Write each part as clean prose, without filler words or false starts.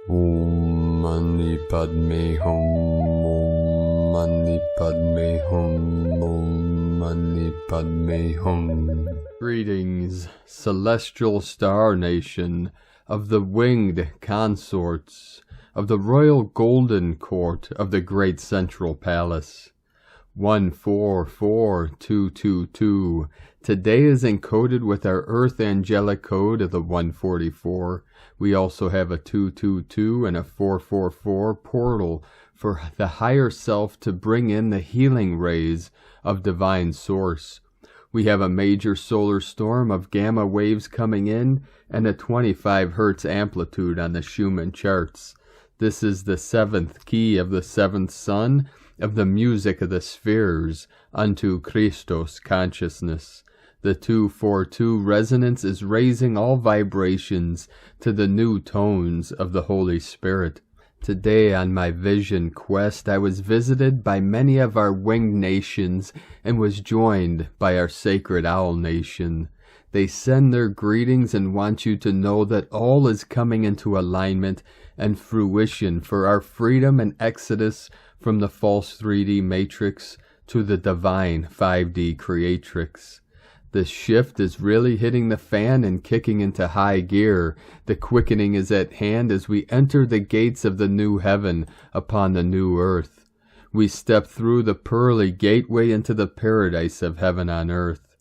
Om Mani Padme Hum. Om Mani Padme Hum. Om Mani Padme Hum. Greetings, celestial star nation of the winged consorts of the royal golden court of the great central palace. 144222. Today is encoded with our Earth angelic code of the 144. We also have a 222 and a 444 portal for the higher self to bring in the healing rays of divine source. We have a major solar storm of gamma waves coming in and a 25 Hz amplitude on the Schumann charts. This is the 7th key of the 7th sun of the music of the spheres unto Christos consciousness. The 242 resonance is raising all vibrations to the new tones of the Holy Spirit. Today on my vision quest, I was visited by many of our winged nations and was joined by our sacred owl nation. They send their greetings and want you to know that all is coming into alignment and fruition for our freedom and exodus from the false 3D matrix to the divine 5D creatrix. The shift is really hitting the fan and kicking into high gear. The quickening is at hand as we enter the gates of the new heaven upon the new earth. We step through the pearly gateway into the paradise of heaven on earth.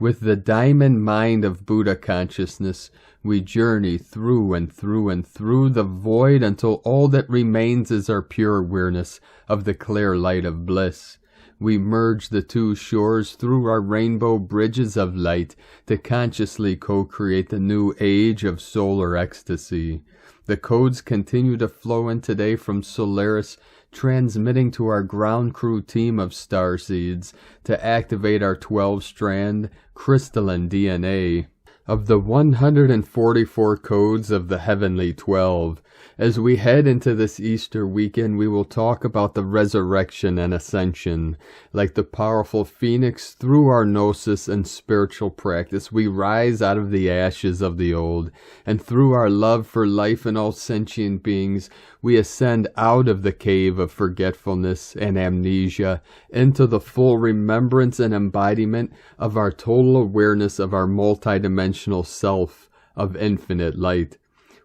With the diamond mind of Buddha consciousness, we journey through and through and through the void until all that remains is our pure awareness of the clear light of bliss. We merge the two shores through our rainbow bridges of light to consciously co-create the new age of solar ecstasy. The codes continue to flow in today from Solaris, transmitting to our ground crew team of starseeds to activate our 12-strand crystalline DNA of the 144 codes of the Heavenly 12. As we head into this Easter weekend, we will talk about the resurrection and ascension. Like the powerful phoenix, through our gnosis and spiritual practice, we rise out of the ashes of the old, and through our love for life and all sentient beings, we ascend out of the cave of forgetfulness and amnesia into the full remembrance and embodiment of our total awareness of our multidimensional self of infinite light.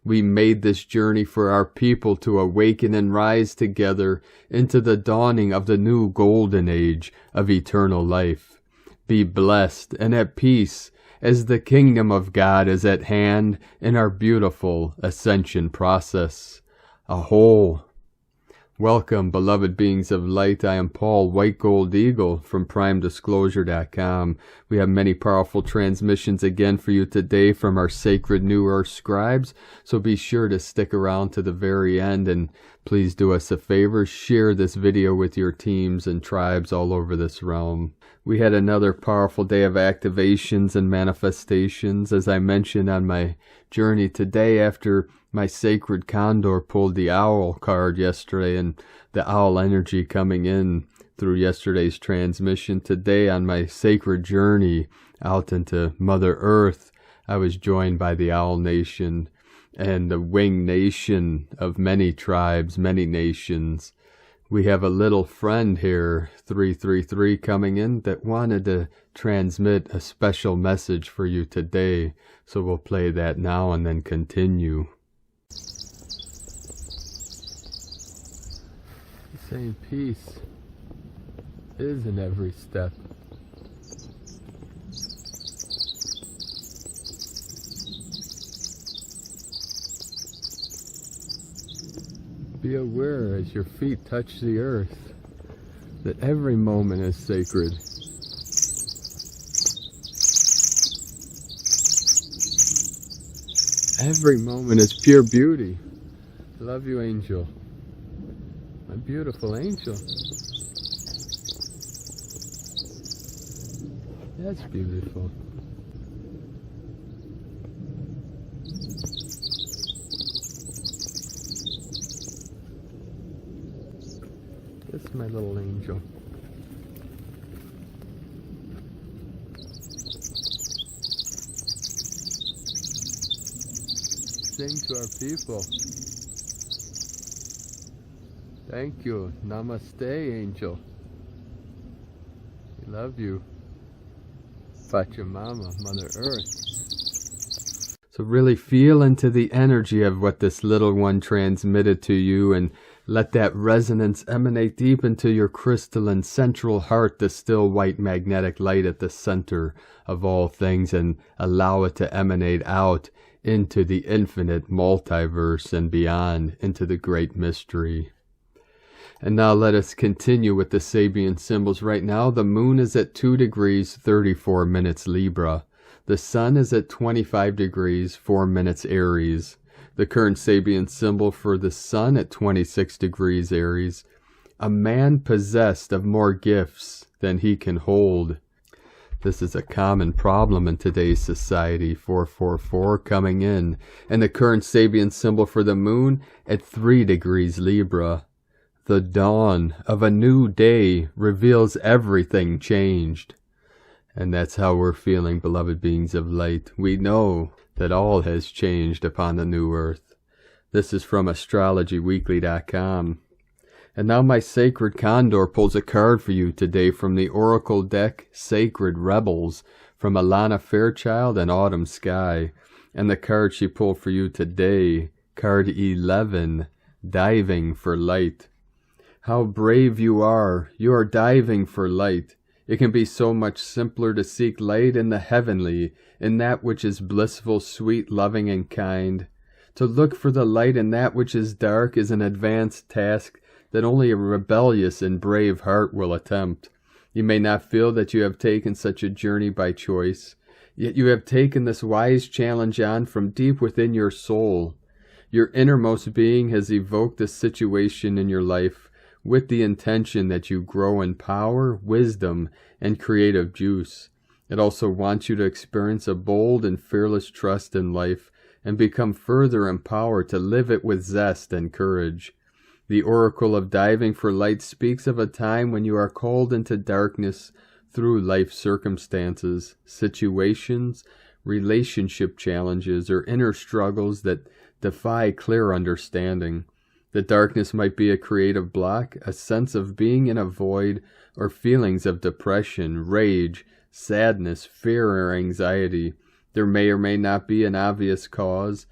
We made this journey for our people to awaken and rise together into the dawning of the new golden age of eternal life. Be blessed and at peace as the kingdom of God is at hand in our beautiful ascension process. Aho! Welcome, beloved beings of light. I am Paul, White Gold Eagle from PrimeDisclosure.com. We have many powerful transmissions again for you today from our sacred New Earth scribes, so be sure to stick around to the very end, and please do us a favor, share this video with your teams and tribes all over this realm. We had another powerful day of activations and manifestations, as I mentioned on my journey today after my sacred Condor pulled the owl card yesterday, and the owl energy coming in through yesterday's transmission. Today on my sacred journey out into Mother Earth, I was joined by the Owl Nation and the winged nation of many tribes, many nations. We have a little friend here, 333, coming in that wanted to transmit a special message for you today. So we'll play that now and then continue. The same peace is in every step. Be aware as your feet touch the earth that every moment is sacred. Every moment is pure beauty. Love you, angel. My beautiful angel. That's beautiful. That's my little angel. Sing to our people. Thank you. Namaste, angel. We love you. Pachamama, Mother Earth. So really feel into the energy of what this little one transmitted to you, and let that resonance emanate deep into your crystalline central heart, the still white magnetic light at the center of all things, and allow it to emanate out into the infinite multiverse and beyond, into the great mystery. And now let us continue with the Sabian symbols. Right now, the moon is at 2 degrees, 34 minutes Libra. The sun is at 25 degrees, 4 minutes Aries. The current Sabian symbol for the sun at 26 degrees Aries. A man possessed of more gifts than he can hold. This is a common problem in today's society. 444 coming in. And the current Sabian symbol for the moon at 3 degrees Libra. The dawn of a new day reveals everything changed. And that's how we're feeling, beloved beings of light. We know that all has changed upon the new earth. This is from astrologyweekly.com. And now my sacred Condor pulls a card for you today from the Oracle deck, Sacred Rebels, from Alana Fairchild and Autumn Sky. And the card she pulled for you today, card 11, Diving for Light. How brave you are. You are diving for light. It can be so much simpler to seek light in the heavenly, in that which is blissful, sweet, loving, and kind. To look for the light in that which is dark is an advanced task that only a rebellious and brave heart will attempt. You may not feel that you have taken such a journey by choice, yet you have taken this wise challenge on from deep within your soul. Your innermost being has evoked this situation in your life with the intention that you grow in power, wisdom, and creative juice. It also wants you to experience a bold and fearless trust in life and become further empowered to live it with zest and courage. The Oracle of Diving for Light speaks of a time when you are called into darkness through life circumstances, situations, relationship challenges, or inner struggles that defy clear understanding. The darkness might be a creative block, a sense of being in a void, or feelings of depression, rage, sadness, fear, or anxiety. There may or may not be an obvious cause.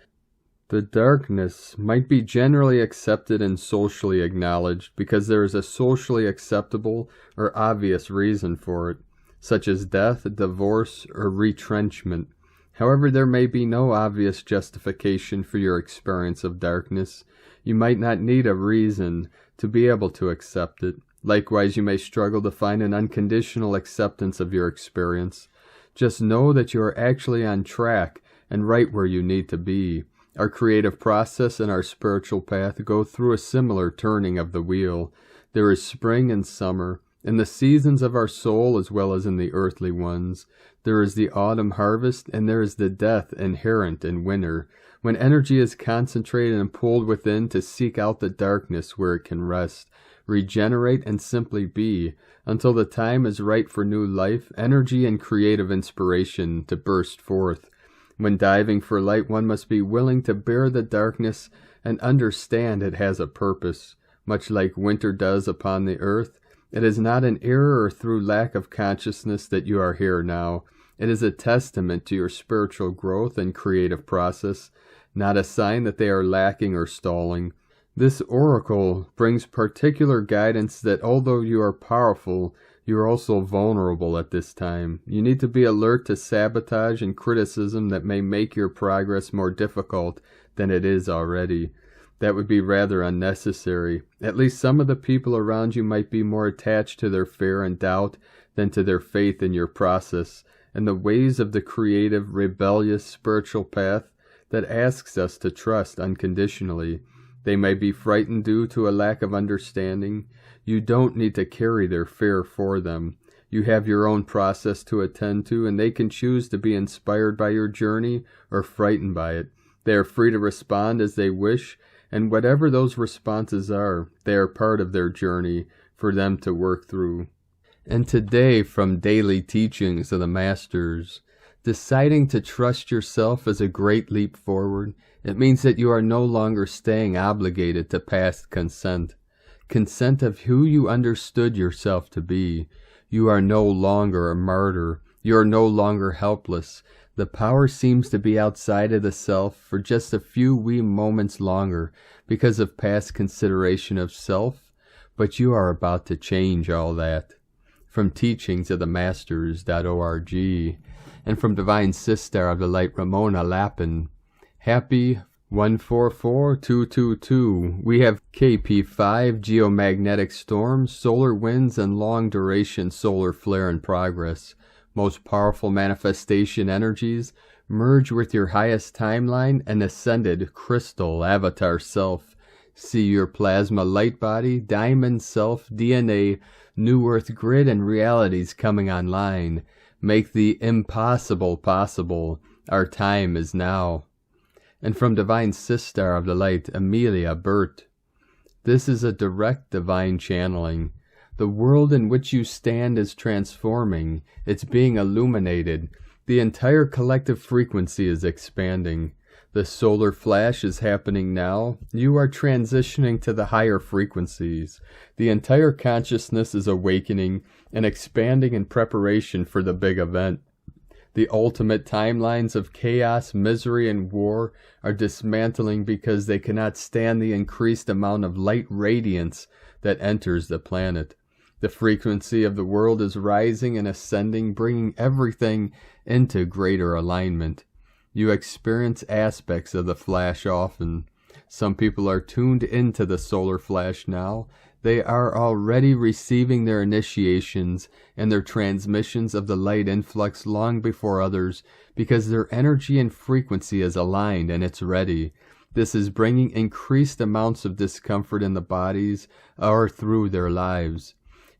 The darkness might be generally accepted and socially acknowledged because there is a socially acceptable or obvious reason for it, such as death, divorce, or retrenchment. However, there may be no obvious justification for your experience of darkness. You might not need a reason to be able to accept it. Likewise, you may struggle to find an unconditional acceptance of your experience. Just know that you are actually on track and right where you need to be. Our creative process and our spiritual path go through a similar turning of the wheel. There is spring and summer, in the seasons of our soul as well as in the earthly ones. There is the autumn harvest, and there is the death inherent in winter, when energy is concentrated and pulled within to seek out the darkness where it can rest, regenerate, and simply be, until the time is right for new life, energy, and creative inspiration to burst forth. When diving for light, one must be willing to bear the darkness and understand it has a purpose. Much like winter does upon the earth, it is not an error or through lack of consciousness that you are here now. It is a testament to your spiritual growth and creative process, not a sign that they are lacking or stalling. This oracle brings particular guidance that although you are powerful, you are also vulnerable at this time. You need to be alert to sabotage and criticism that may make your progress more difficult than it is already. That would be rather unnecessary. At least some of the people around you might be more attached to their fear and doubt than to their faith in your process and the ways of the creative, rebellious spiritual path that asks us to trust unconditionally. They may be frightened due to a lack of understanding. You don't need to carry their fear for them. You have your own process to attend to, and they can choose to be inspired by your journey or frightened by it. They are free to respond as they wish, and whatever those responses are, they are part of their journey for them to work through. And today, from Daily Teachings of the Masters, deciding to trust yourself is a great leap forward. It means that you are no longer staying obligated to past consent. consent of who you understood yourself to be. You are no longer a martyr. You are no longer helpless. The power seems to be outside of the self for just a few wee moments longer because of past consideration of self, but you are about to change all that. From Teachings of the Masters.org, and from Divine Sister of the Light Ramona Lappin. Happy 144222. We have KP5, geomagnetic storms, solar winds, and long-duration solar flare in progress. Most powerful manifestation energies merge with your highest timeline and ascended crystal avatar self. See your plasma light body, diamond self, DNA, new earth grid, and realities coming online. Make the impossible possible. Our time is now. And from Divine Sister of the Light, Amelia Burt. This is a direct divine channeling. The world in which you stand is transforming. It's being illuminated. The entire collective frequency is expanding. The solar flash is happening now. You are transitioning to the higher frequencies. The entire consciousness is awakening and expanding in preparation for the big event. The ultimate timelines of chaos, misery, and war are dismantling because they cannot stand the increased amount of light radiance that enters the planet. The frequency of the world is rising and ascending, bringing everything into greater alignment. You experience aspects of the flash often. Some people are tuned into the solar flash now. They are already receiving their initiations and their transmissions of the light influx long before others because their energy and frequency is aligned and it's ready. This is bringing increased amounts of discomfort in the bodies or through their lives.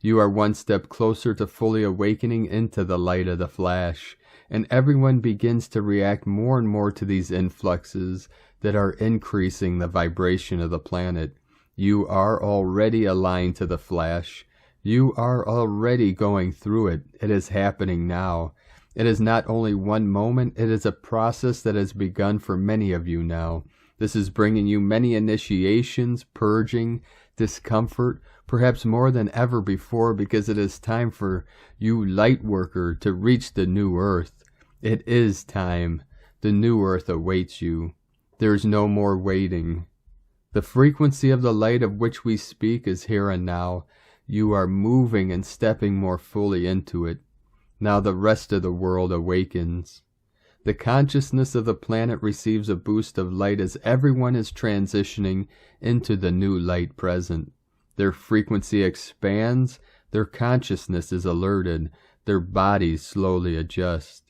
You are one step closer to fully awakening into the light of the flash, and everyone begins to react more and more to these influxes that are increasing the vibration of the planet. You are already aligned to the flash. You are already going through it. It is happening now. It is not only one moment, it is a process that has begun for many of you now. This is bringing you many initiations, purging, discomfort, perhaps more than ever before, because it is time for you, light worker, to reach the new earth. It is time. The new earth awaits you. There is no more waiting. The frequency of the light of which we speak is here and now. You are moving and stepping more fully into it. Now the rest of the world awakens. The consciousness of the planet receives a boost of light as everyone is transitioning into the new light present. Their frequency expands, their consciousness is alerted, their bodies slowly adjust.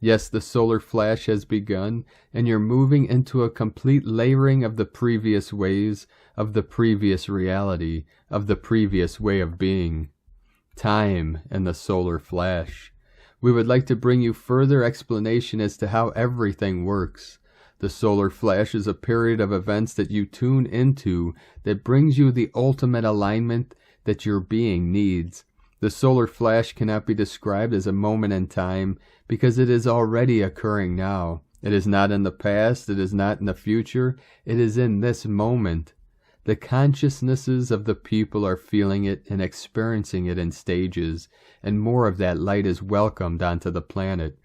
Yes, the solar flash has begun, and you're moving into a complete layering of the previous ways, of the previous reality, of the previous way of being. Time and the solar flash. We would like to bring you further explanation as to how everything works. The solar flash is a period of events that you tune into that brings you the ultimate alignment that your being needs. The solar flash cannot be described as a moment in time because it is already occurring now. It is not in the past, it is not in the future, it is in this moment. The consciousnesses of the people are feeling it and experiencing it in stages, and more of that light is welcomed onto the planet.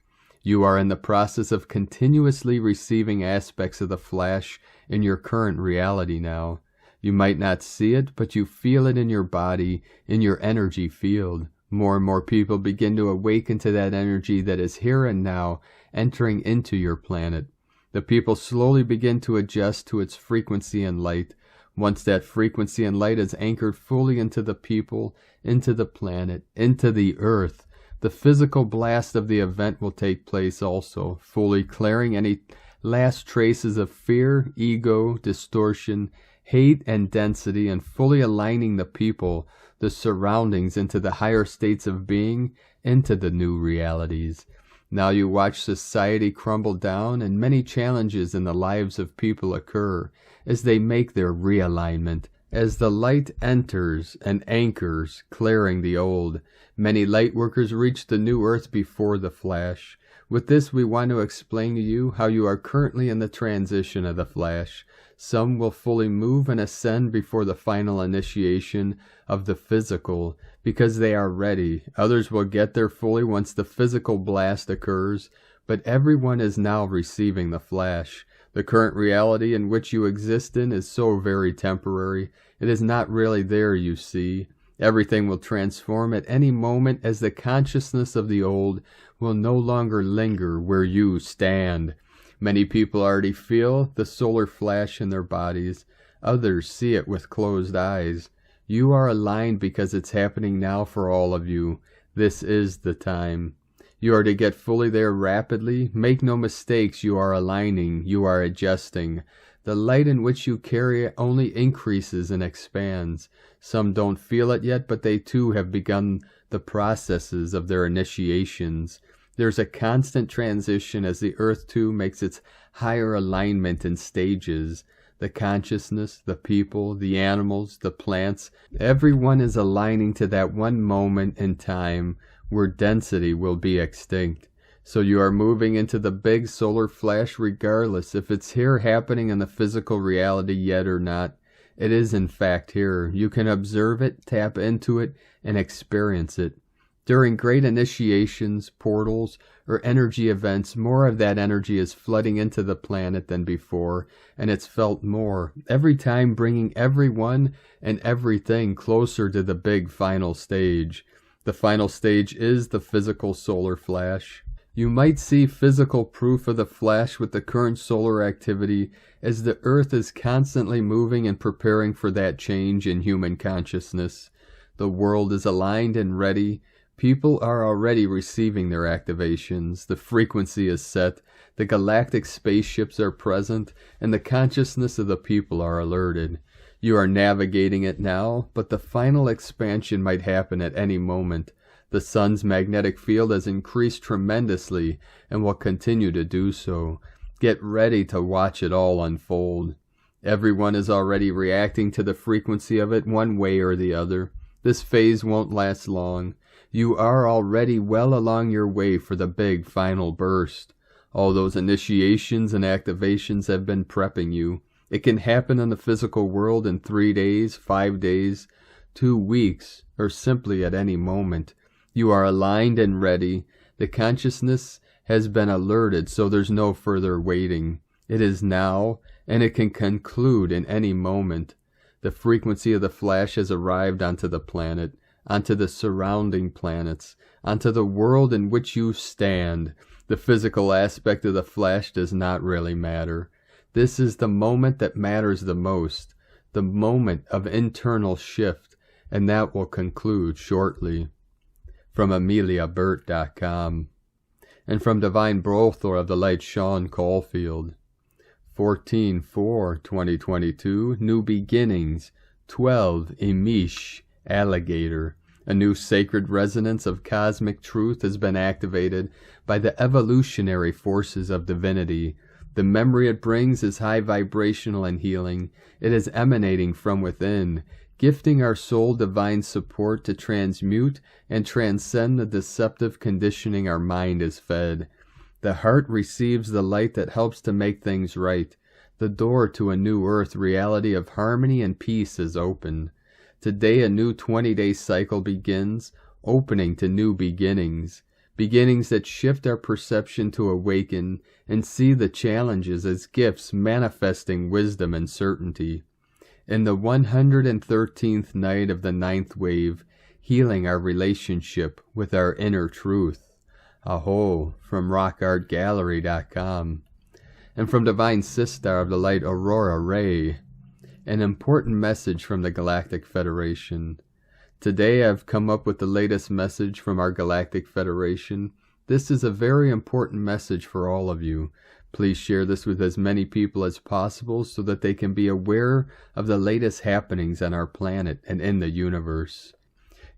You are in the process of continuously receiving aspects of the flash in your current reality now. You might not see it, but you feel it in your body, in your energy field. More and more people begin to awaken to that energy that is here and now, entering into your planet. The people slowly begin to adjust to its frequency and light. Once that frequency and light is anchored fully into the people, into the planet, into the earth, the physical blast of the event will take place also, fully clearing any last traces of fear, ego, distortion, hate, and density, and fully aligning the people, the surroundings, into the higher states of being, into the new realities. Now you watch society crumble down, and many challenges in the lives of people occur as they make their realignment. As the light enters and anchors, clearing the old, many light workers reach the new earth before the flash. With this, we want to explain to you how you are currently in the transition of the flash. Some will fully move and ascend before the final initiation of the physical because they are ready. Others will get there fully once the physical blast occurs, but everyone is now receiving the flash. The current reality in which you exist in is so very temporary. It is not really there, you see. Everything will transform at any moment as the consciousness of the old will no longer linger where you stand. Many people already feel the solar flash in their bodies. Others see it with closed eyes. You are aligned because it's happening now for all of you. This is the time. You are to get fully there rapidly. Make no mistakes, you are aligning, you are adjusting. The light in which you carry only increases and expands. Some don't feel it yet, but they too have begun the processes of their initiations. There's a constant transition as the Earth too makes its higher alignment in stages. The consciousness, the people, the animals, the plants, everyone is aligning to that one moment in time where density will be extinct. So you are moving into the big solar flash regardless if it's here happening in the physical reality yet or not. It is in fact here. You can observe it, tap into it, and experience it. During great initiations, portals, or energy events, more of that energy is flooding into the planet than before, and it's felt more, every time bringing everyone and everything closer to the big final stage. The final stage is the physical solar flash. You might see physical proof of the flash with the current solar activity as the Earth is constantly moving and preparing for that change in human consciousness. The world is aligned and ready. People are already receiving their activations. The frequency is set. The galactic spaceships are present, and the consciousness of the people are alerted. You are navigating it now, but the final expansion might happen at any moment. The sun's magnetic field has increased tremendously and will continue to do so. Get ready to watch it all unfold. Everyone is already reacting to the frequency of it one way or the other. This phase won't last long. You are already well along your way for the big final burst. All those initiations and activations have been prepping you. It can happen in the physical world in 3 days, 5 days, 2 weeks, or simply at any moment. You are aligned and ready. The consciousness has been alerted, so there's no further waiting. It is now, and it can conclude in any moment. The frequency of the flash has arrived onto the planet, onto the surrounding planets, onto the world in which you stand. The physical aspect of the flash does not really matter. This is the moment that matters the most, the moment of internal shift, and that will conclude shortly. From AmeliaBurt.com. And from Divine Brothor of the Light Sean Caulfield. 14/4/2022, New Beginnings. 12, Emish, Alligator. A new sacred resonance of cosmic truth has been activated by the evolutionary forces of divinity. The memory it brings is high vibrational and healing. It is emanating from within, gifting our soul divine support to transmute and transcend the deceptive conditioning our mind is fed. The heart receives the light that helps to make things right. The door to a new earth reality of harmony and peace is open. Today a new 20-day cycle begins, opening to new beginnings. Beginnings that shift our perception to awaken and see the challenges as gifts manifesting wisdom and certainty. In the 113th night of the 9th wave, healing our relationship with our inner truth. Aho, from rockartgallery.com. And from Divine Sistar of the Light Aurora Ray, an important message from the Galactic Federation. Today I've come up with the latest message from our Galactic Federation. This is a very important message for all of you. Please share this with as many people as possible so that they can be aware of the latest happenings on our planet and in the universe.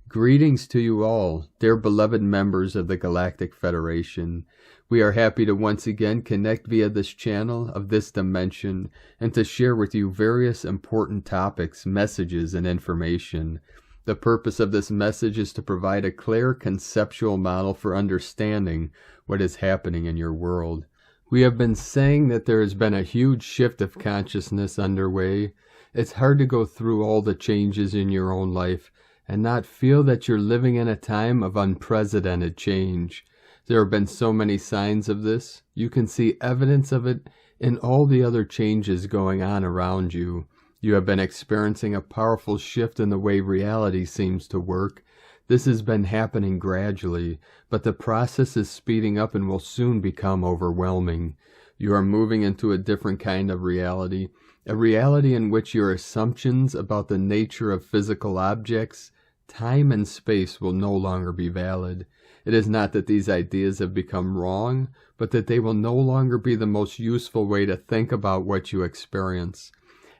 Greetings to you all, dear beloved members of the Galactic Federation. We are happy to once again connect via this channel of this dimension and to share with you various important topics, messages, and information. The purpose of this message is to provide a clear conceptual model for understanding what is happening in your world. We have been saying that there has been a huge shift of consciousness underway. It's hard to go through all the changes in your own life and not feel that you're living in a time of unprecedented change. There have been so many signs of this. You can see evidence of it in all the other changes going on around you. You have been experiencing a powerful shift in the way reality seems to work. This has been happening gradually, but the process is speeding up and will soon become overwhelming. You are moving into a different kind of reality, a reality in which your assumptions about the nature of physical objects, time and space will no longer be valid. It is not that these ideas have become wrong, but that they will no longer be the most useful way to think about what you experience.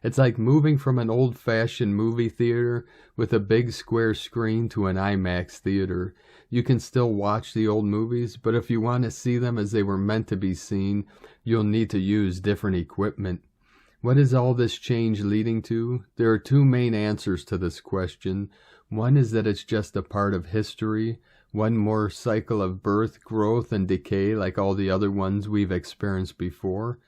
It's like moving from an old-fashioned movie theater with a big square screen to an IMAX theater. You can still watch the old movies, but if you want to see them as they were meant to be seen, you'll need to use different equipment. What is all this change leading to? There are two main answers to this question. One is that it's just a part of history, one more cycle of birth, growth, and decay like all the other ones we've experienced before.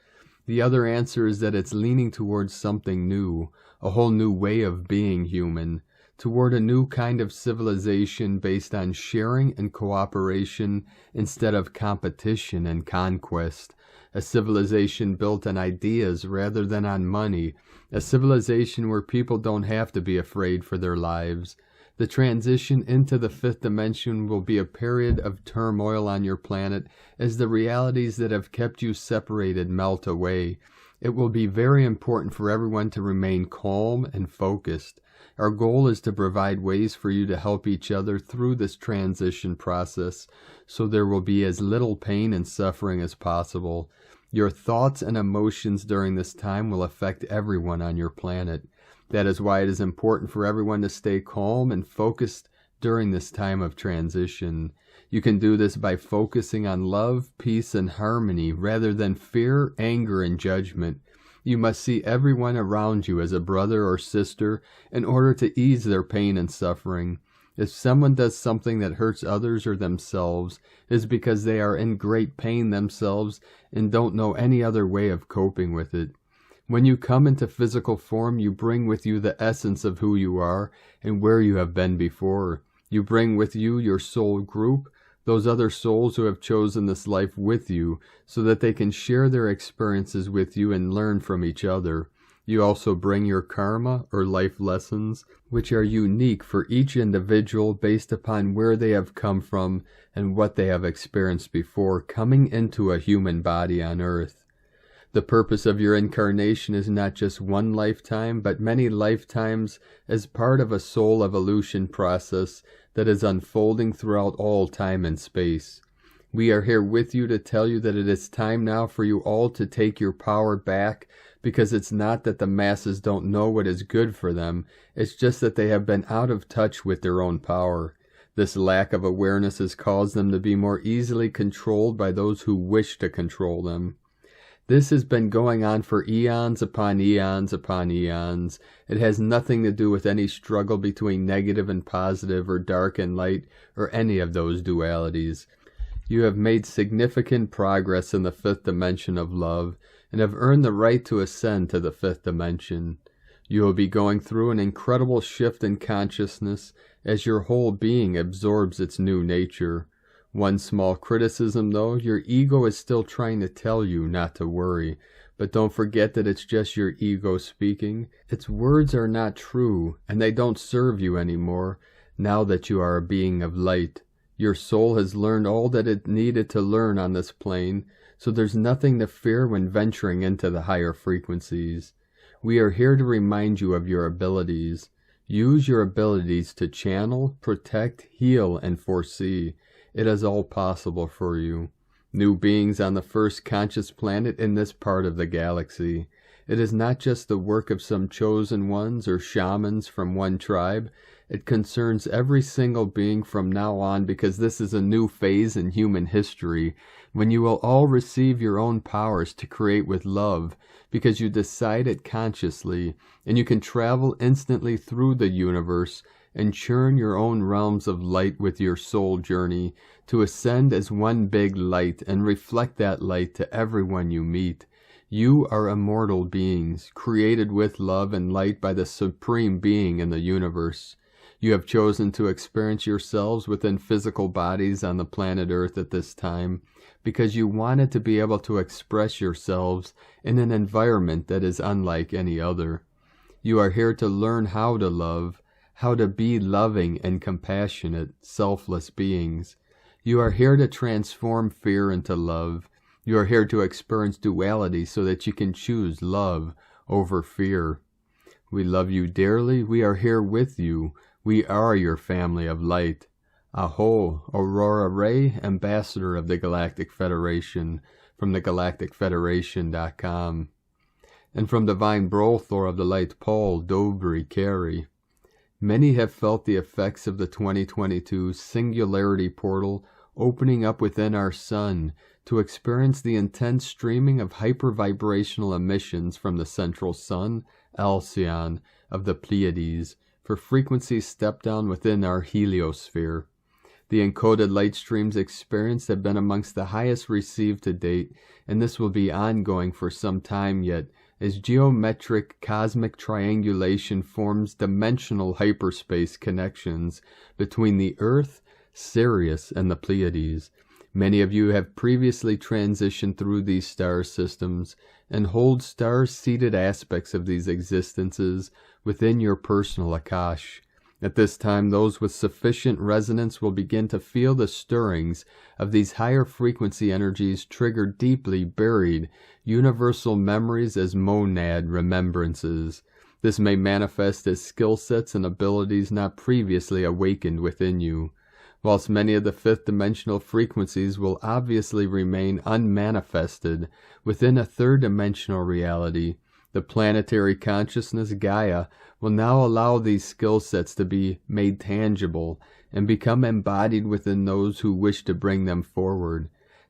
The other answer is that it's leaning towards something new, a whole new way of being human, toward a new kind of civilization based on sharing and cooperation instead of competition and conquest, a civilization built on ideas rather than on money, a civilization where people don't have to be afraid for their lives. The transition into the fifth dimension will be a period of turmoil on your planet as the realities that have kept you separated melt away. It will be very important for everyone to remain calm and focused. Our goal is to provide ways for you to help each other through this transition process so there will be as little pain and suffering as possible. Your thoughts and emotions during this time will affect everyone on your planet. That is why it is important for everyone to stay calm and focused during this time of transition. You can do this by focusing on love, peace, and harmony rather than fear, anger, and judgment. You must see everyone around you as a brother or sister in order to ease their pain and suffering. If someone does something that hurts others or themselves, it is because they are in great pain themselves and don't know any other way of coping with it. When you come into physical form, you bring with you the essence of who you are and where you have been before. You bring with you your soul group, those other souls who have chosen this life with you, so that they can share their experiences with you and learn from each other. You also bring your karma or life lessons, which are unique for each individual based upon where they have come from and what they have experienced before coming into a human body on Earth. The purpose of your incarnation is not just one lifetime, but many lifetimes as part of a soul evolution process that is unfolding throughout all time and space. We are here with you to tell you that it is time now for you all to take your power back, because it's not that the masses don't know what is good for them, it's just that they have been out of touch with their own power. This lack of awareness has caused them to be more easily controlled by those who wish to control them. This has been going on for eons upon eons upon eons. It has nothing to do with any struggle between negative and positive or dark and light or any of those dualities. You have made significant progress in the fifth dimension of love and have earned the right to ascend to the fifth dimension. You will be going through an incredible shift in consciousness as your whole being absorbs its new nature. One small criticism though, your ego is still trying to tell you not to worry, but don't forget that it's just your ego speaking. Its words are not true, and they don't serve you anymore, now that you are a being of light. Your soul has learned all that it needed to learn on this plane, so there's nothing to fear when venturing into the higher frequencies. We are here to remind you of your abilities. Use your abilities to channel, protect, heal, and foresee. It is all possible for you. New beings on the first conscious planet in this part of the galaxy. It is not just the work of some chosen ones or shamans from one tribe. It concerns every single being from now on, because this is a new phase in human history when you will all receive your own powers to create with love, because you decide it consciously, and you can travel instantly through the universe and churn your own realms of light with your soul journey to ascend as one big light and reflect that light to everyone you meet. You are immortal beings, created with love and light by the Supreme Being in the universe. You have chosen to experience yourselves within physical bodies on the planet Earth at this time because you wanted to be able to express yourselves in an environment that is unlike any other. You are here to learn how to love, how to be loving and compassionate, selfless beings. You are here to transform fear into love. You are here to experience duality so that you can choose love over fear. We love you dearly. We are here with you. We are your family of light. Aho, Aurora Ray, Ambassador of the Galactic Federation, from thegalacticfederation.com. And from Divine Brothor of the Light, Paul, Dobry, Cherri. Many have felt the effects of the 2022 Singularity Portal opening up within our Sun to experience the intense streaming of hypervibrational emissions from the central Sun, Alcyon, of the Pleiades, for frequencies step down within our heliosphere. The encoded light streams experienced have been amongst the highest received to date, and this will be ongoing for some time yet, as geometric cosmic triangulation forms dimensional hyperspace connections between the Earth, Sirius, and the Pleiades. Many of you have previously transitioned through these star systems and hold star-seated aspects of these existences within your personal Akash. At this time, those with sufficient resonance will begin to feel the stirrings of these higher frequency energies trigger deeply buried universal memories as monad remembrances. This may manifest as skill sets and abilities not previously awakened within you. Whilst many of the fifth dimensional frequencies will obviously remain unmanifested within a third dimensional reality, the planetary consciousness Gaia will now allow these skill sets to be made tangible and become embodied within those who wish to bring them forward.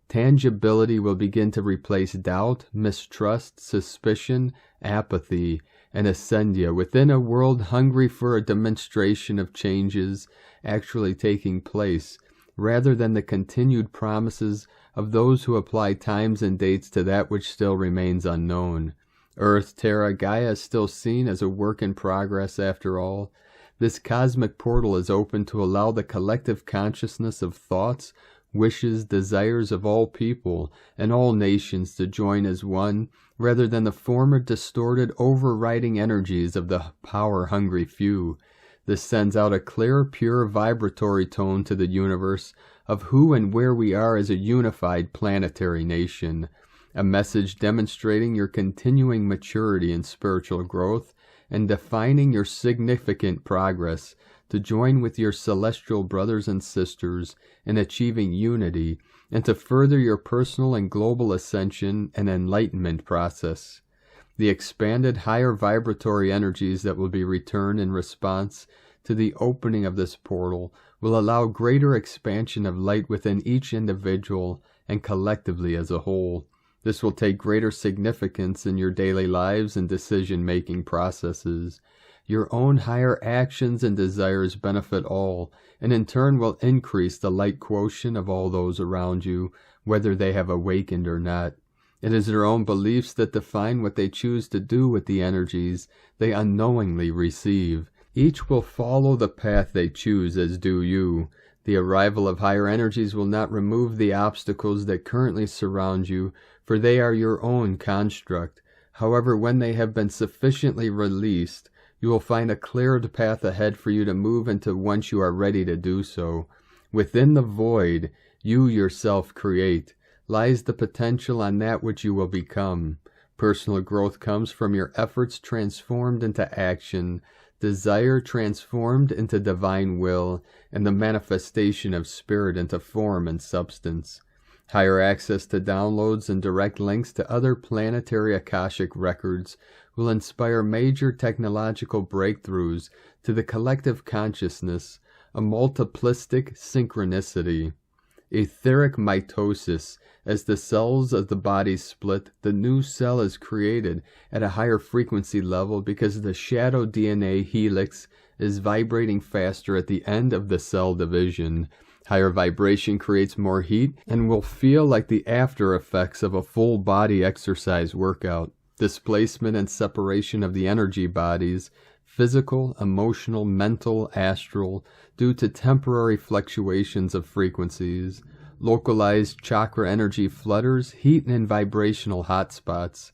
Tangibility will begin to replace doubt, mistrust, suspicion, apathy, and ascendia within a world hungry for a demonstration of changes actually taking place, rather than the continued promises of those who apply times and dates to that which still remains unknown. Earth, Terra, Gaia is still seen as a work in progress after all. This cosmic portal is open to allow the collective consciousness of thoughts, wishes, desires of all people and all nations to join as one, rather than the former distorted, overriding energies of the power-hungry few. This sends out a clear, pure, vibratory tone to the universe of who and where we are as a unified planetary nation. A message demonstrating your continuing maturity in spiritual growth and defining your significant progress to join with your celestial brothers and sisters in achieving unity and to further your personal and global ascension and enlightenment process. The expanded higher vibratory energies that will be returned in response to the opening of this portal will allow greater expansion of light within each individual and collectively as a whole. This will take greater significance in your daily lives and decision-making processes. Your own higher actions and desires benefit all, and in turn will increase the light quotient of all those around you, whether they have awakened or not. It is their own beliefs that define what they choose to do with the energies they unknowingly receive. Each will follow the path they choose, as do you. The arrival of higher energies will not remove the obstacles that currently surround you, for they are your own construct. However, when they have been sufficiently released, you will find a cleared path ahead for you to move into once you are ready to do so. Within the void you yourself create lies the potential on that which you will become. Personal growth comes from your efforts transformed into action, desire transformed into divine will, and the manifestation of spirit into form and substance. Higher access to downloads and direct links to other planetary Akashic records will inspire major technological breakthroughs to the collective consciousness, a multiplistic synchronicity. Etheric mitosis. As the cells of the body split, the new cell is created at a higher frequency level because the shadow DNA helix is vibrating faster at the end of the cell division. Higher vibration creates more heat and will feel like the after effects of a full body exercise workout. Displacement and separation of the energy bodies, physical, emotional, mental, astral, due to temporary fluctuations of frequencies. Localized chakra energy flutters, heat and vibrational hotspots.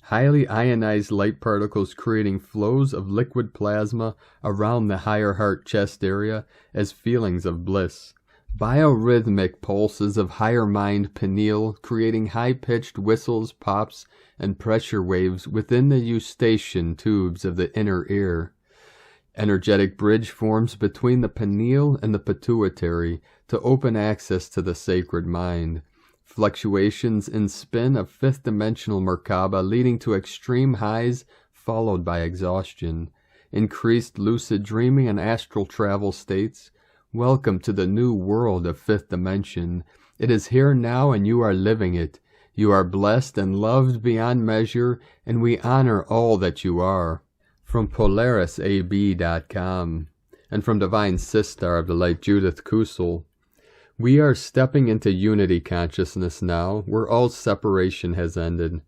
Highly ionized light particles creating flows of liquid plasma around the higher heart chest area as feelings of bliss. Biorhythmic pulses of higher mind pineal creating high-pitched whistles, pops, and pressure waves within the eustachian tubes of the inner ear. Energetic bridge forms between the pineal and the pituitary to open access to the sacred mind. Fluctuations in spin of fifth-dimensional Merkaba leading to extreme highs followed by exhaustion. Increased lucid dreaming and astral travel states. Welcome to the new world of fifth dimension. It is here now and you are living it. You are blessed and loved beyond measure, and we honor all that you are. From PolarisAB.com, and from Divine Sistar of the Light Judith Kusel. We are stepping into unity consciousness now, where all separation has ended.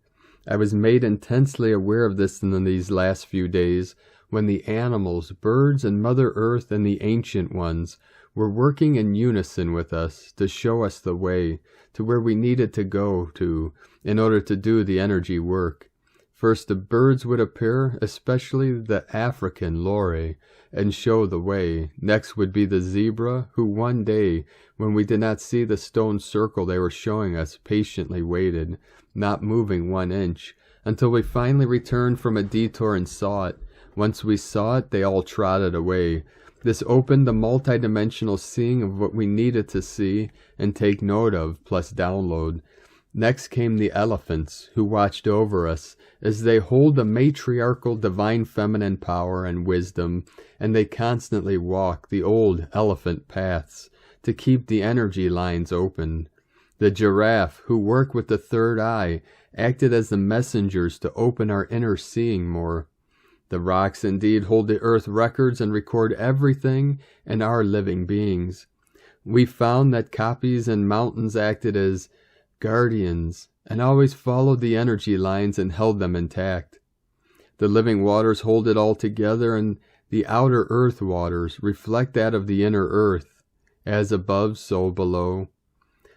I was made intensely aware of this in these last few days, when the animals, birds, and Mother Earth and the Ancient Ones were working in unison with us to show us the way to where we needed to go to in order to do the energy work. First the birds would appear, especially the African Lora, and show the way. Next would be the zebra, who one day, when we did not see the stone circle they were showing us, patiently waited, not moving 1 inch, until we finally returned from a detour and saw it. Once we saw it, they all trotted away. This opened the multidimensional seeing of what we needed to see and take note of, plus download. Next came the elephants, who watched over us, as they hold the matriarchal divine feminine power and wisdom, and they constantly walk the old elephant paths to keep the energy lines open. The giraffe, who work with the third eye, acted as the messengers to open our inner seeing more. The rocks indeed hold the earth records and record everything and our living beings. We found that copies and mountains acted as guardians and always followed the energy lines and held them intact. The living waters hold it all together, and the outer earth waters reflect that of the inner earth, as above, so below.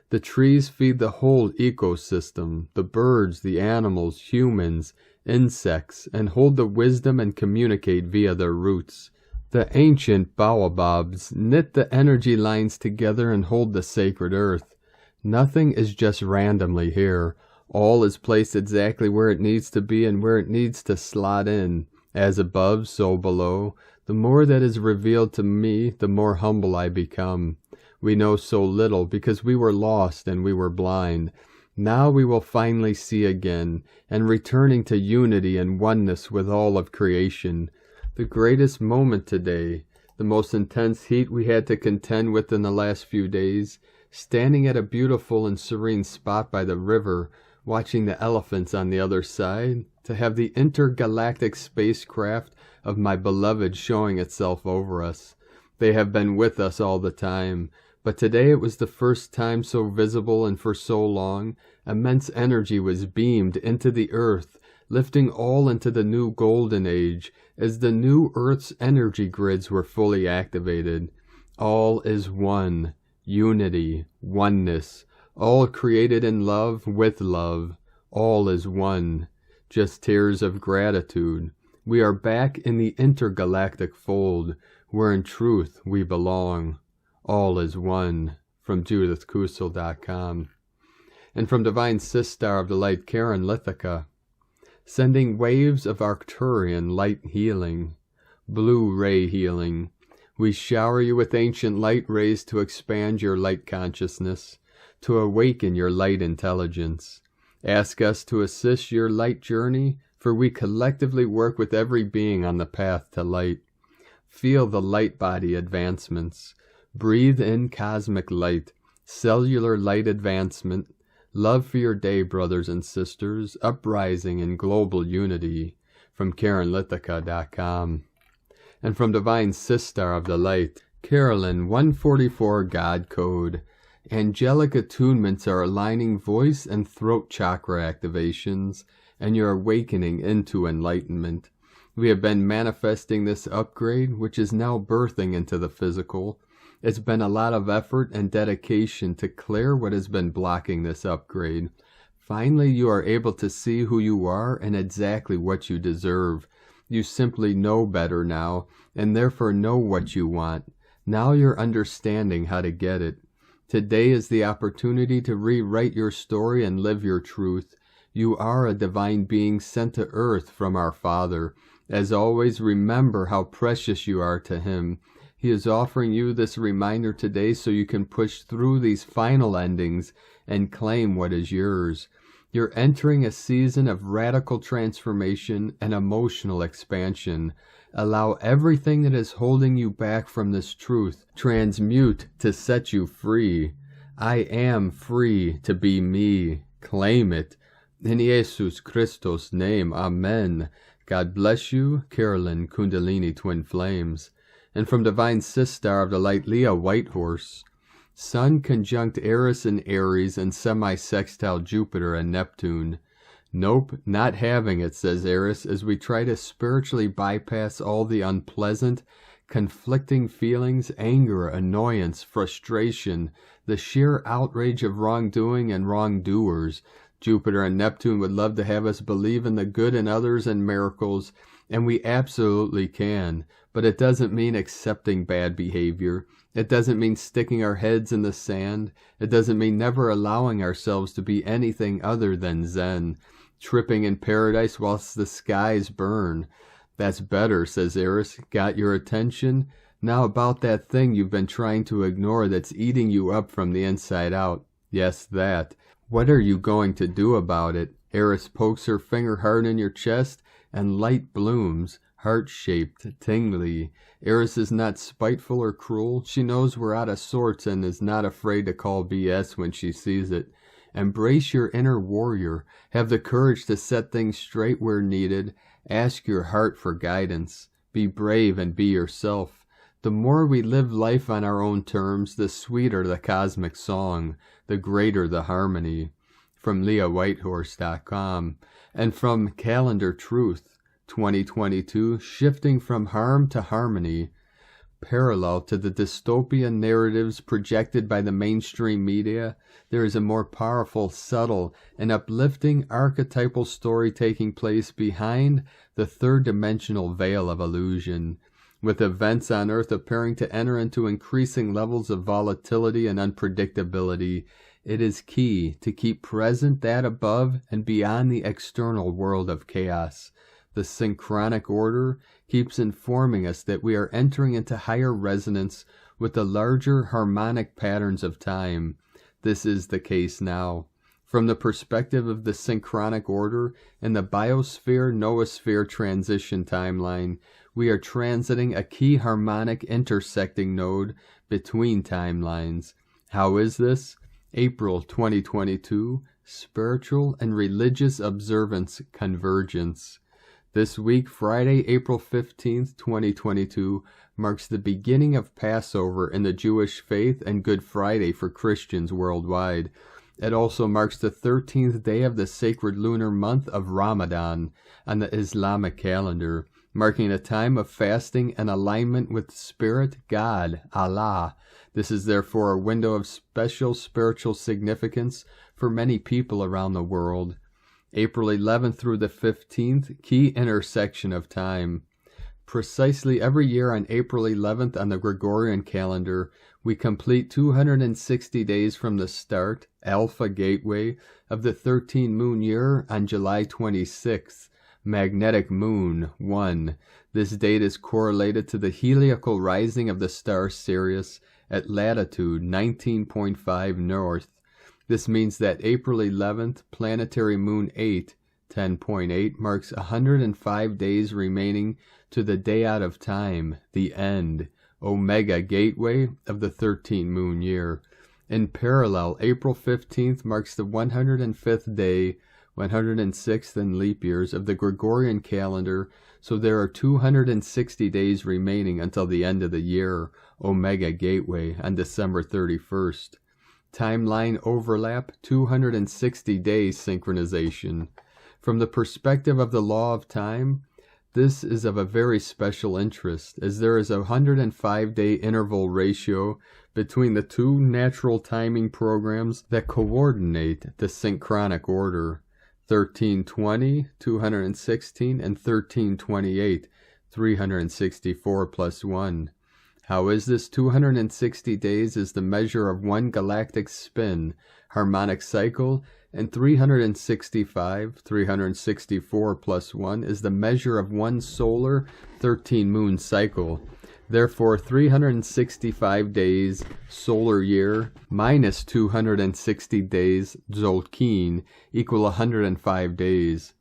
The trees feed the whole ecosystem, the birds, the animals, humans, insects, and hold the wisdom and communicate via their roots. The ancient baobabs knit the energy lines together and hold the sacred earth. Nothing is just randomly here. All is placed exactly where it needs to be and where it needs to slot in. As above, so below. The more that is revealed to me, the more humble I become. We know so little because we were lost and we were blind. Now we will finally see again, and returning to unity and oneness with all of creation. The greatest moment today, the most intense heat we had to contend with in the last few days, standing at a beautiful and serene spot by the river, watching the elephants on the other side, to have the intergalactic spacecraft of my beloved showing itself over us. They have been with us all the time, but today it was the first time so visible, and for so long, immense energy was beamed into the earth, lifting all into the new golden age, as the new earth's energy grids were fully activated. All is one. Unity, oneness, all created in love with love. All is one. Just tears of gratitude. We are back in the intergalactic fold, where in truth we belong. All is one. From JudithKusel.com. And from Divine Sistar of the Light Karen Lithica. Sending waves of Arcturian light healing, blue ray healing. We shower you with ancient light rays to expand your light consciousness, to awaken your light intelligence. Ask us to assist your light journey for we collectively work with every being on the path to light. Feel the light body advancements. Breathe in cosmic light, cellular light advancement. Love for your day, brothers and sisters, uprising in global unity. From KarenLithica.com. And from Divine Sister of the Light, Carolyn 144 God Code. Angelic attunements are aligning voice and throat chakra activations, and you're awakening into enlightenment. We have been manifesting this upgrade, which is now birthing into the physical. It's been a lot of effort and dedication to clear what has been blocking this upgrade. Finally, you are able to see who you are and exactly what you deserve. You simply know better now, and therefore know what you want. Now you're understanding how to get it. Today is the opportunity to rewrite your story and live your truth. You are a divine being sent to earth from our Father. As always, remember how precious you are to Him. He is offering you this reminder today so you can push through these final endings and claim what is yours. You're entering a season of radical transformation and emotional expansion. Allow everything that is holding you back from this truth transmute to set you free. I am free to be me. Claim it. In Jesus Christos' name, Amen. God bless you, Carolyn Kundalini Twin Flames. And from Divine Sister of the Light, Leah Whitehorse. Sun conjunct Eris and Aries and semi-sextile Jupiter and Neptune. Nope, not having it, says Eris, as we try to spiritually bypass all the unpleasant, conflicting feelings, anger, annoyance, frustration, the sheer outrage of wrongdoing and wrongdoers. Jupiter and Neptune would love to have us believe in the good in others and miracles, and we absolutely can, but it doesn't mean accepting bad behavior. It doesn't mean sticking our heads in the sand. It doesn't mean never allowing ourselves to be anything other than Zen, tripping in paradise whilst the skies burn. That's better, says Eris. Got your attention? Now about that thing you've been trying to ignore that's eating you up from the inside out. Yes, that. What are you going to do about it? Eris pokes her finger hard in your chest, and light blooms, heart-shaped, tingly. Eris is not spiteful or cruel. She knows we're out of sorts and is not afraid to call BS when she sees it. Embrace your inner warrior. Have the courage to set things straight where needed. Ask your heart for guidance. Be brave and be yourself. The more we live life on our own terms, the sweeter the cosmic song, the greater the harmony. From LeahWhitehorse.com. And from Calendar Truth, 2022, shifting from harm to harmony. Parallel to the dystopian narratives projected by the mainstream media, there is a more powerful, subtle, and uplifting archetypal story taking place behind the third-dimensional veil of illusion, with events on Earth appearing to enter into increasing levels of volatility and unpredictability. It is key to keep present that above and beyond the external world of chaos. The synchronic order keeps informing us that we are entering into higher resonance with the larger harmonic patterns of time. This is the case now. From the perspective of the synchronic order and the biosphere-noosphere transition timeline, we are transiting a key harmonic intersecting node between timelines. How is this? April 2022, Spiritual and Religious Observance Convergence. This week, Friday, April 15th, 2022, marks the beginning of Passover in the Jewish faith and Good Friday for Christians worldwide. It also marks the 13th day of the sacred lunar month of Ramadan on the Islamic calendar, marking a time of fasting and alignment with Spirit, God, Allah. This is therefore a window of special spiritual significance for many people around the world. April 11th through the 15th, key intersection of time. Precisely every year on April 11th on the Gregorian calendar, we complete 260 days from the start, Alpha Gateway, of the 13-moon year on July 26th, Magnetic Moon 1. This date is correlated to the heliacal rising of the star Sirius at latitude 19.5 north. This means that April 11th, planetary moon 8, 10.8 marks 105 days remaining to the day out of time, the end, Omega gateway of the 13 moon year. In parallel, April 15th marks the 105th day, 106th in leap years of the Gregorian calendar, so there are 260 days remaining until the end of the year, Omega gateway, on December 31st. Timeline overlap, 260 days synchronization. From the perspective of the law of time, this is of a very special interest, as there is a 105-day interval ratio between the two natural timing programs that coordinate the synchronic order, 1320, 216, and 1328, 364 plus 1. How is this? 260 days is the measure of one galactic spin, harmonic cycle, and 365, 364 plus 1 is the measure of one solar 13 moon cycle. Therefore, 365 days solar year minus 260 days Tzolk'in equal 105 days.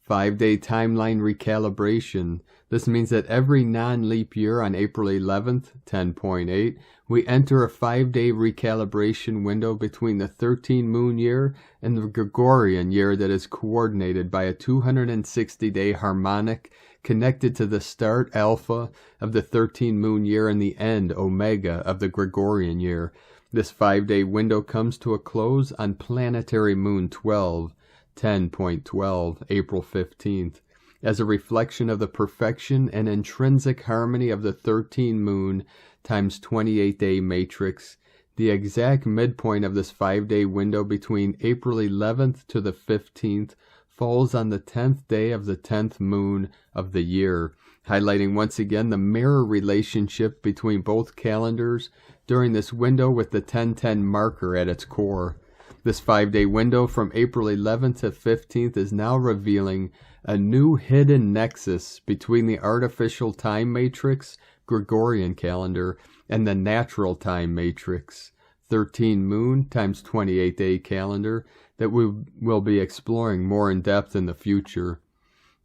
5-day timeline recalibration. This means that every non-leap year on April 11th, 10.8, we enter a 5-day recalibration window between the 13 moon year and the Gregorian year that is coordinated by a 260-day harmonic connected to the start alpha of the 13 moon year and the end omega of the Gregorian year. This 5-day window comes to a close on planetary moon 12, 10.12, April 15th. As a reflection of the perfection and intrinsic harmony of the 13 moon times 28-day matrix, the exact midpoint of this 5-day window between April 11th to the 15th falls on the 10th day of the 10th moon of the year, highlighting once again the mirror relationship between both calendars during this window with the 1010 marker at its core. This 5-day window from April 11th to 15th is now revealing a new hidden nexus between the artificial time matrix, Gregorian calendar, and the natural time matrix, 13 moon times 28-day calendar, that we will be exploring more in depth in the future.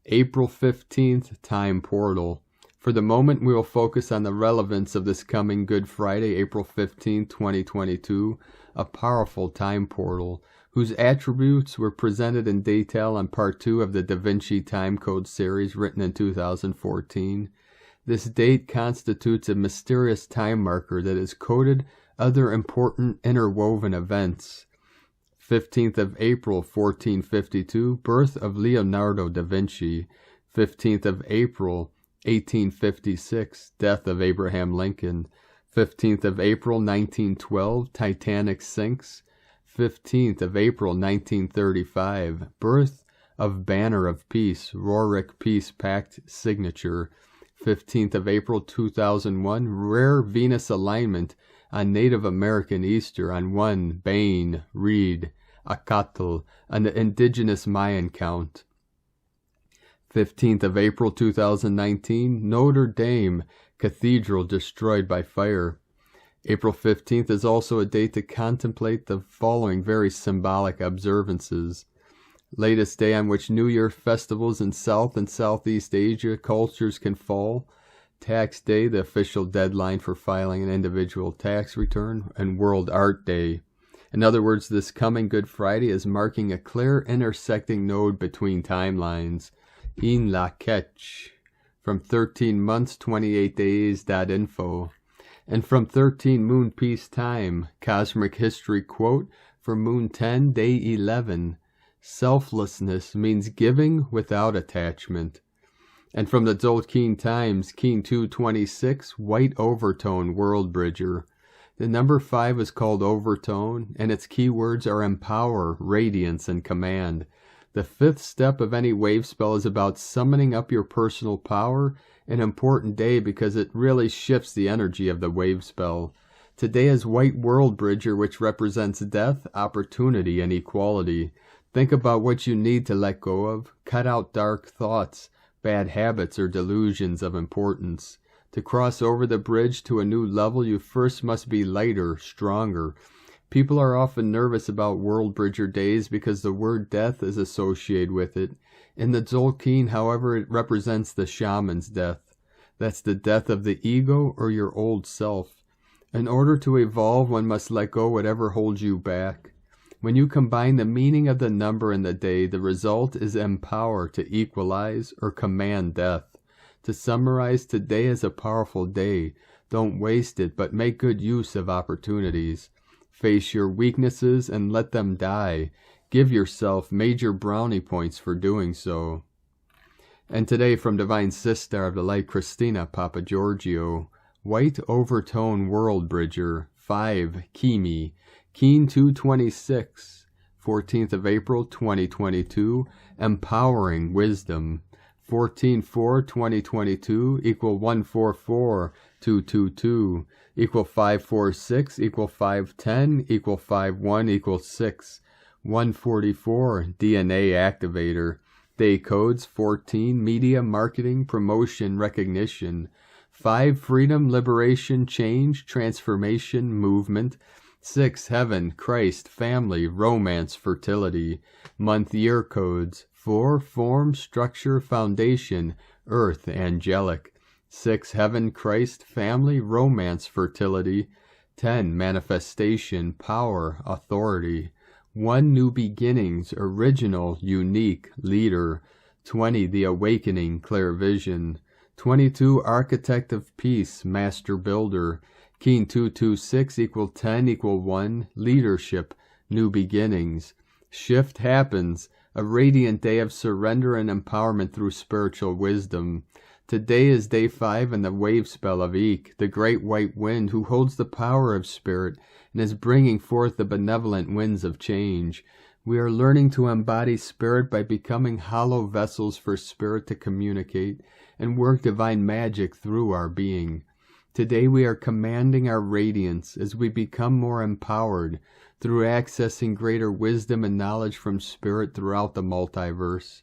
April 15th, time portal. For the moment, we will focus on the relevance of this coming Good Friday, April 15, 2022, a powerful time portal, whose attributes were presented in detail on Part 2 of the Da Vinci Time Code series written in 2014. This date constitutes a mysterious time marker that has coded other important interwoven events. 15th of April, 1452, birth of Leonardo da Vinci. 15th of April, 1856, death of Abraham Lincoln. 15th of April, 1912, Titanic sinks. 15th of April, 1935, birth of Banner of Peace, Rorike Peace Pact signature. 15th of April, 2001, rare Venus alignment on Native American Easter on 1 Bain, Reed, Acatl, on the indigenous Mayan count. 15th of April 2019, Notre Dame Cathedral destroyed by fire. April 15th is also a date to contemplate the following very symbolic observances. Latest day on which New Year festivals in South and Southeast Asia cultures can fall. Tax Day, the official deadline for filing an individual tax return, and World Art Day. In other words, this coming Good Friday is marking a clear intersecting node between timelines. In la Ketch, from 13 months, 28 days.info. And from 13 Moon Peace Time, Cosmic History quote for Moon 10, Day 11. Selflessness means giving without attachment. And from the Tzolk'in Times, Keen 226, White Overtone World Bridger. The number 5 is called Overtone, and its keywords are empower, radiance, and command. The 5th step of any wave spell is about summoning up your personal power, an important day because it really shifts the energy of the wave spell. Today is White World Bridger, which represents death, opportunity, and equality. Think about what you need to let go of. Cut out dark thoughts, bad habits, or delusions of importance. To cross over the bridge to a new level, you first must be lighter, stronger. People are often nervous about World Bridger days because the word death is associated with it. In the Tzolk'in, however, it represents the shaman's death. That's the death of the ego or your old self. In order to evolve, one must let go whatever holds you back. When you combine the meaning of the number and the day, the result is empower to equalize or command death. To summarize, today is a powerful day. Don't waste it, but make good use of opportunities. Face your weaknesses and let them die. Give yourself major brownie points for doing so. And today from Divine Sister of the Light, Christina Papa Giorgio, White Overtone World Bridger, 5, Kimi, Keen 226, 14th of April 2022, Empowering Wisdom, 14/4/2022 equal 144-222 equal 546 equal 510 equal 51 equal 6, 144 DNA Activator, Day Codes 14 Media Marketing Promotion Recognition, 5 Freedom Liberation Change Transformation Movement, 6 Heaven Christ Family Romance Fertility, Month Year Codes 4 Form Structure Foundation Earth Angelic, 6 Heaven Christ Family Romance Fertility, 10 Manifestation Power Authority, 1 New Beginnings Original Unique Leader, 20 The Awakening Clear Vision, 22 Architect of Peace Master Builder, Keen 226 equal 10 equal 1 Leadership New Beginnings, Shift Happens, a radiant day of surrender and empowerment through spiritual wisdom. Today is day 5 in the wave spell of Eek, the great white wind who holds the power of spirit and is bringing forth the benevolent winds of change. We are learning to embody spirit by becoming hollow vessels for spirit to communicate and work divine magic through our being. Today we are commanding our radiance as we become more empowered through accessing greater wisdom and knowledge from spirit throughout the multiverse.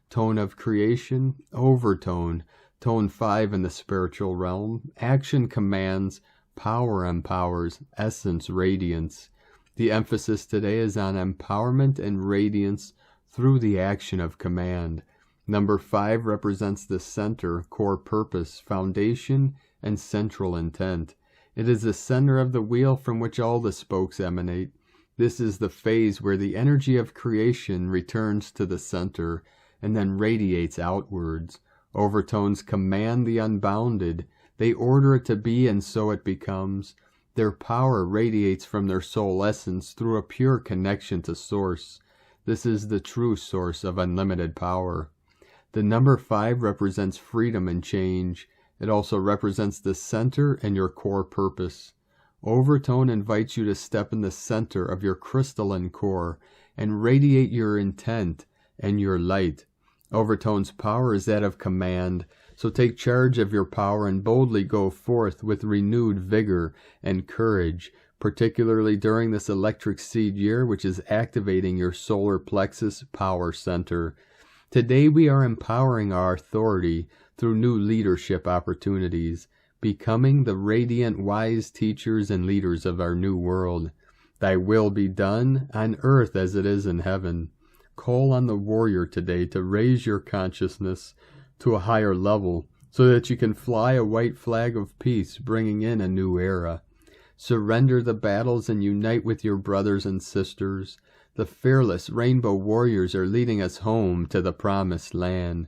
Tone of creation, overtone, tone 5 in the spiritual realm, action commands, power empowers, essence radiance. The emphasis today is on empowerment and radiance through the action of command. Number 5 represents the center, core purpose, foundation, and central intent. It is the center of the wheel from which all the spokes emanate. This is the phase where the energy of creation returns to the center and then radiates outwards. Overtones command the unbounded. They order it to be, and so it becomes. Their power radiates from their soul essence through a pure connection to Source. This is the true source of unlimited power. The number 5 represents freedom and change. It also represents the center and your core purpose. Overtone invites you to step in the center of your crystalline core and radiate your intent and your light. Overtone's power is that of command, so take charge of your power and boldly go forth with renewed vigor and courage, particularly during this electric seed year, which is activating your solar plexus power center. Today we are empowering our authority through new leadership opportunities, becoming the radiant wise teachers and leaders of our new world. Thy will be done on earth as it is in heaven. Call on the warrior today to raise your consciousness to a higher level so that you can fly a white flag of peace, bringing in a new era. Surrender the battles and unite with your brothers and sisters. The fearless rainbow warriors are leading us home to the promised land.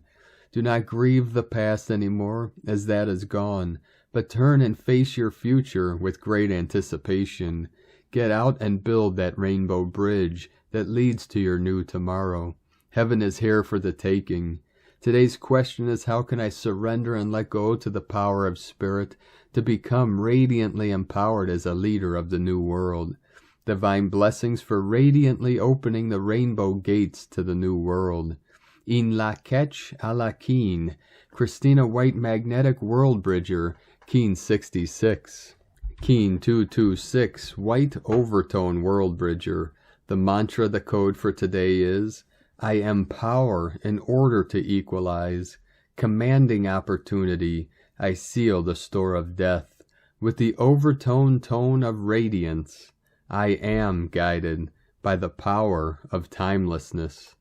Do not grieve the past anymore, as that is gone, but turn and face your future with great anticipation. Get out and build that rainbow bridge that leads to your new tomorrow. Heaven is here for the taking. Today's question is, how can I surrender and let go to the power of spirit to become radiantly empowered as a leader of the new world? Divine blessings for radiantly opening the rainbow gates to the new world. In la ketch a la keen, Christina White Magnetic World Bridger, Keen 66. Keen 226, White Overtone World Bridger. The mantra, the code for today is, I empower in order to equalize. Commanding opportunity, I seal the store of death with the overtone tone of radiance. I am guided by the power of timelessness.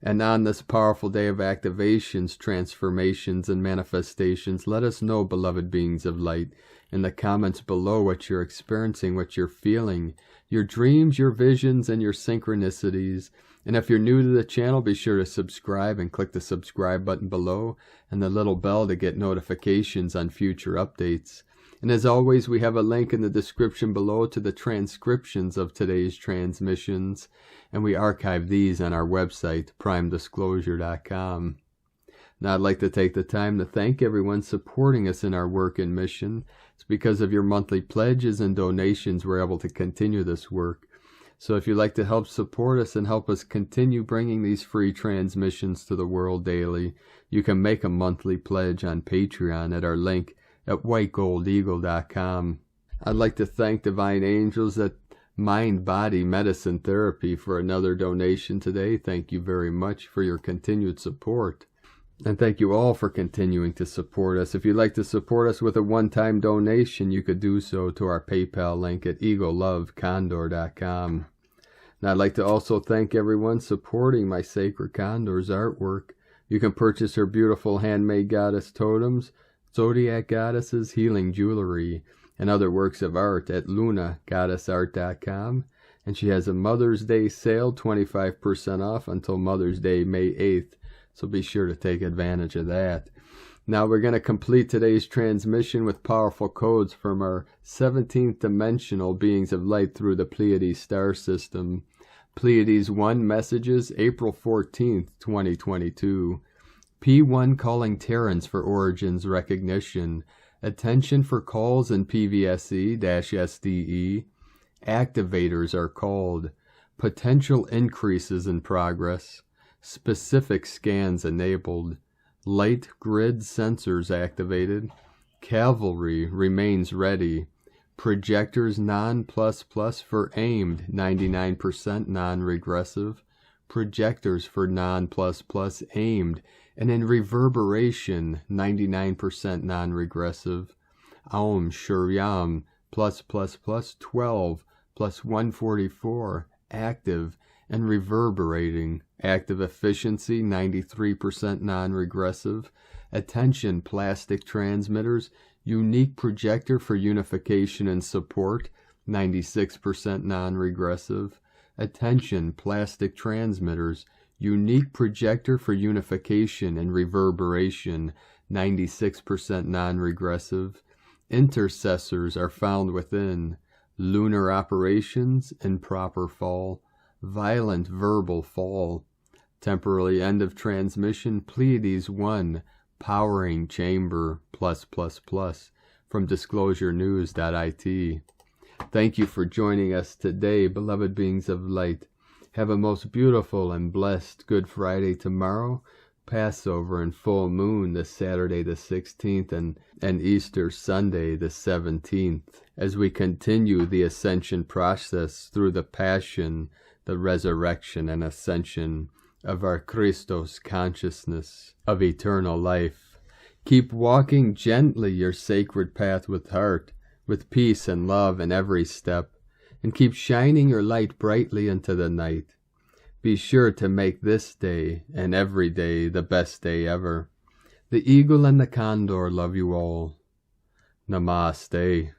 And on this powerful day of activations, transformations, and manifestations, let us know, beloved beings of light, in the comments below what you're experiencing, what you're feeling, your dreams, your visions, and your synchronicities. And if you're new to the channel, be sure to subscribe and click the subscribe button below and the little bell to get notifications on future updates. And as always, we have a link in the description below to the transcriptions of today's transmissions, and we archive these on our website, primedisclosure.com. Now, I'd like to take the time to thank everyone supporting us in our work and mission. It's because of your monthly pledges and donations we're able to continue this work. So if you'd like to help support us and help us continue bringing these free transmissions to the world daily, you can make a monthly pledge on Patreon at our link at whitegoldeagle.com. I'd like to thank Divine Angels at Mind Body Medicine Therapy for another donation today. Thank you very much for your continued support. And thank you all for continuing to support us. If you'd like to support us with a one-time donation, you could do so to our PayPal link at eaglelovecondor.com. And I'd like to also thank everyone supporting my Sacred Condor's artwork. You can purchase her beautiful handmade goddess totems, zodiac goddesses, healing jewelry, and other works of art at lunagoddessart.com. And she has a Mother's Day sale, 25% off until Mother's Day, May 8th. So be sure to take advantage of that. Now we're going to complete today's transmission with powerful codes from our 17th dimensional beings of light through the Pleiades star system. Pleiades 1 messages, April 14th, 2022. P1 calling Terrans for origins recognition. Attention for calls in PVSE-SDE. Activators are called. Potential increases in progress. Specific scans enabled. Light grid sensors activated. Cavalry remains ready. Projectors non-plus for aimed, 99% non-regressive. Projectors for non-plus aimed, and in reverberation, 99% non-regressive. Aum Shuryam +++, 12 plus 144, active and reverberating. Active efficiency, 93% non-regressive. Attention, plastic transmitters. Unique projector for unification and support, 96% non-regressive. Attention, plastic transmitters. Unique projector for unification and reverberation, 96% non-regressive. Intercessors are found within. Lunar operations, improper fall. Violent verbal fall. Temporary end of transmission, Pleiades 1, powering chamber, +++, from disclosurenews.it. Thank you for joining us today, beloved beings of light. Have a most beautiful and blessed Good Friday tomorrow, Passover and full moon this Saturday the 16th, and Easter Sunday the 17th, as we continue the ascension process through the passion, the resurrection and ascension of our Christos consciousness of eternal life. Keep walking gently your sacred path with heart, with peace and love in every step, and keep shining your light brightly into the night. Be sure to make this day and every day the best day ever. The eagle and the condor love you all. Namaste.